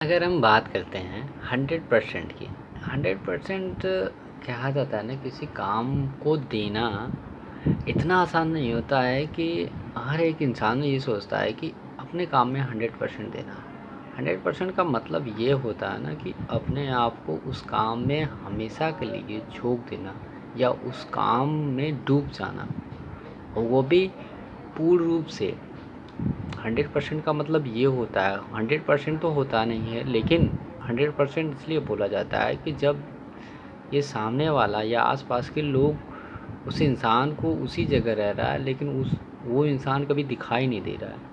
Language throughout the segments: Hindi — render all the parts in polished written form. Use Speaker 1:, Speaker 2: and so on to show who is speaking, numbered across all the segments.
Speaker 1: अगर हम बात करते हैं 100% की 100% कहा जाता है ना किसी काम को देना इतना आसान नहीं होता है कि हर एक इंसान ये सोचता है कि अपने काम में 100% देना। 100% का मतलब ये होता है ना कि अपने आप को उस काम में हमेशा के लिए झोंक देना या उस काम में डूब जाना, और वो भी पूर्ण रूप से। 100% का मतलब ये होता है, 100% तो होता नहीं है, लेकिन 100% इसलिए बोला जाता है कि जब ये सामने वाला या आसपास के लोग उस इंसान को उसी जगह रह रहा है, लेकिन वो इंसान कभी दिखाई नहीं दे रहा है।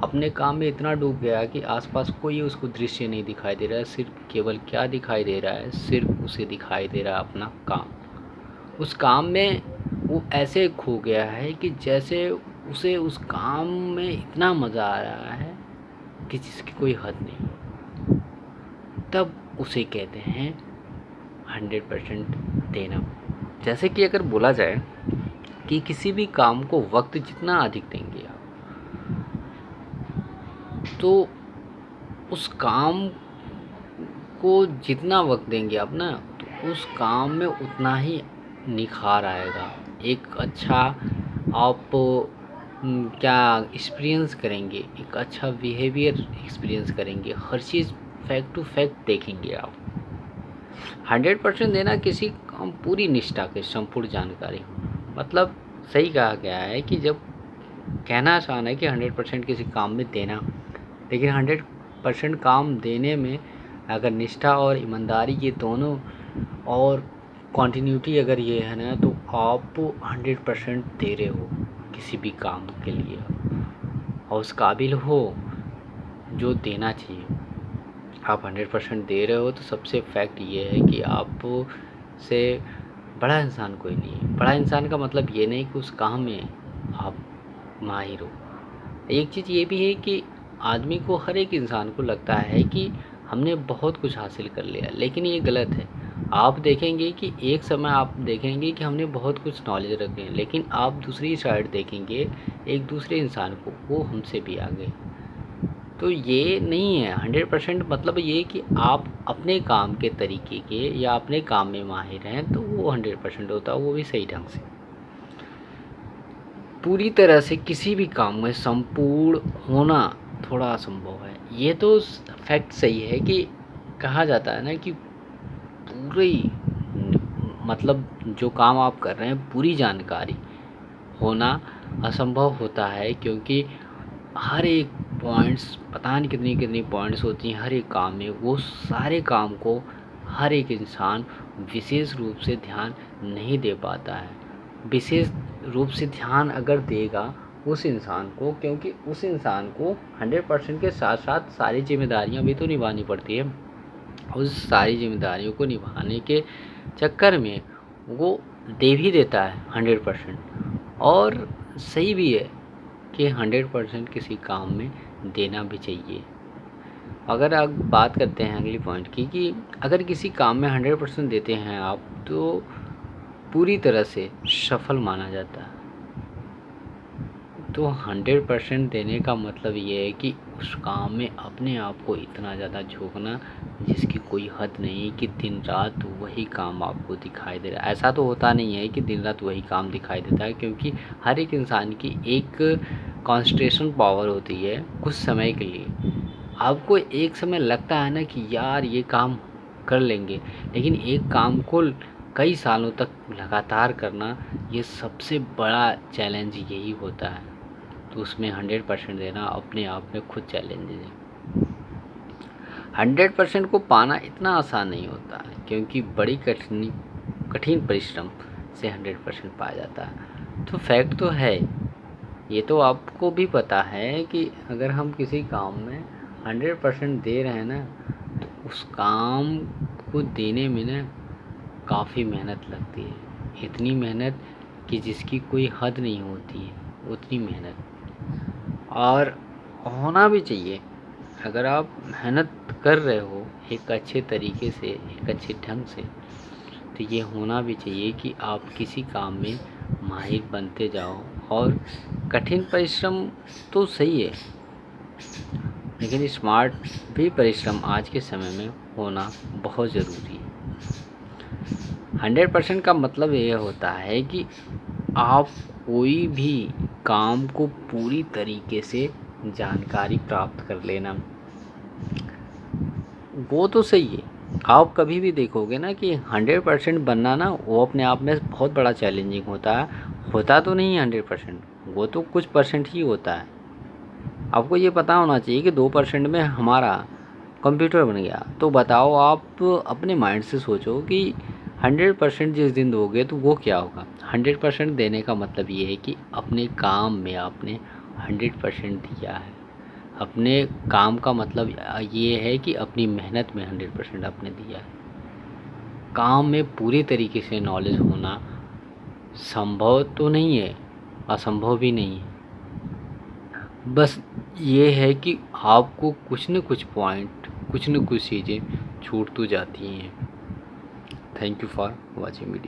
Speaker 1: अपने काम में इतना डूब गया कि आसपास कोई उसको दृश्य नहीं दिखाई दे रहा है। सिर्फ केवल क्या दिखाई दे रहा है, सिर्फ उसे दिखाई दे रहा है अपना काम। उस काम में वो ऐसे खो गया है कि जैसे उसे उस काम में इतना मज़ा आ रहा है कि जिसकी कोई हद नहीं। तब उसे कहते हैं 100% देना। जैसे कि अगर बोला जाए कि किसी भी काम को वक्त जितना अधिक देंगे आप, तो उस काम को जितना वक्त देंगे आप ना, तो उस काम में उतना ही निखार आएगा। एक अच्छा आप क्या एक्सपीरियंस करेंगे, एक अच्छा बिहेवियर एक्सपीरियंस करेंगे, हर चीज़ फैक्ट टू फैक्ट देखेंगे आप। 100% देना किसी काम पूरी निष्ठा के संपूर्ण जानकारी, मतलब सही कहा गया है कि जब कहना आसान है कि 100% किसी काम में देना, लेकिन 100% काम देने में अगर निष्ठा और ईमानदारी ये दोनों और कॉन्टिन्यूटी अगर ये है ना, तो आप 100% दे रहे हो किसी भी काम के लिए और उस काबिल हो जो देना चाहिए। आप 100% दे रहे हो तो सबसे फैक्ट ये है कि आप से बड़ा इंसान कोई नहीं है। बड़ा इंसान का मतलब ये नहीं कि उस काम में आप माहिर हो। एक चीज़ ये भी है कि आदमी को, हर एक इंसान को लगता है कि हमने बहुत कुछ हासिल कर लिया, लेकिन ये गलत है। आप देखेंगे कि एक समय आप देखेंगे कि हमने बहुत कुछ नॉलेज रखे हैं, लेकिन आप दूसरी साइड देखेंगे एक दूसरे इंसान को, वो हमसे भी आगे। तो ये नहीं है 100% मतलब ये कि आप अपने काम के तरीके के या अपने काम में माहिर हैं तो वो 100% होता है, वो भी सही ढंग से। पूरी तरह से किसी भी काम में संपूर्ण होना थोड़ा असंभव है। ये तो फैक्ट सही है कि कहा जाता है ना कि पूरी मतलब जो काम आप कर रहे हैं पूरी जानकारी होना असंभव होता है, क्योंकि हर एक पॉइंट्स, पता नहीं कितनी कितनी पॉइंट्स होती हैं हर एक काम में। वो सारे काम को हर एक इंसान विशेष रूप से ध्यान नहीं दे पाता है। विशेष रूप से ध्यान अगर देगा उस इंसान को, क्योंकि उस इंसान को 100% के साथ साथ सारी जिम्मेदारियां भी तो निभानी पड़ती है। उस सारी जिम्मेदारियों को निभाने के चक्कर में वो दे भी देता है 100%। और सही भी है कि 100% किसी काम में देना भी चाहिए। अगर आप बात करते हैं अगली पॉइंट की कि अगर किसी काम में 100% देते हैं आप, तो पूरी तरह से सफल माना जाता है। तो 100% देने का मतलब ये है कि उस काम में अपने आप को इतना ज़्यादा झोंकना जिसकी कोई हद नहीं, कि दिन रात वही काम आपको दिखाई दे रहा है। ऐसा तो होता नहीं है कि दिन रात वही काम दिखाई देता है, क्योंकि हर एक इंसान की एक कंसंट्रेशन पावर होती है कुछ समय के लिए। आपको एक समय लगता है ना कि यार ये काम कर लेंगे, लेकिन एक काम को कई सालों तक लगातार करना, ये सबसे बड़ा चैलेंज यही होता है। तो उसमें 100% देना अपने आप में खुद चैलेंज है। 100% को पाना इतना आसान नहीं होता है, क्योंकि बड़ी कठिन परिश्रम से 100% पाया जाता है। तो फैक्ट तो है, ये तो आपको भी पता है कि अगर हम किसी काम में 100% दे रहे हैं ना, तो उस काम को देने में ना काफ़ी मेहनत लगती है। इतनी मेहनत कि जिसकी कोई हद नहीं होती है, उतनी मेहनत। और होना भी चाहिए। अगर आप मेहनत कर रहे हो एक अच्छे तरीके से, एक अच्छे ढंग से, तो ये होना भी चाहिए कि आप किसी काम में माहिर बनते जाओ। और कठिन परिश्रम तो सही है, लेकिन स्मार्ट भी परिश्रम आज के समय में होना बहुत ज़रूरी है। 100% का मतलब ये होता है कि आप कोई भी काम को पूरी तरीके से जानकारी प्राप्त कर लेना। वो तो सही है, आप कभी भी देखोगे ना कि 100% बनना ना वो अपने आप में बहुत बड़ा चैलेंजिंग होता है। होता तो नहीं है 100%, वो तो कुछ परसेंट ही होता है। आपको ये पता होना चाहिए कि 2% में हमारा कंप्यूटर बन गया। तो बताओ, आप अपने माइंड से सोचो कि 100% जिस दिन दोगे तो वो क्या होगा। 100% देने का मतलब ये है कि अपने काम में आपने 100% दिया है। अपने काम का मतलब ये है कि अपनी मेहनत में 100% आपने दिया है। काम में पूरी तरीके से नॉलेज होना संभव तो नहीं है, असंभव भी नहीं है। बस ये है कि आपको कुछ न कुछ पॉइंट, कुछ न कुछ चीज़ें छूट तो जाती हैं। Thank you for watching video.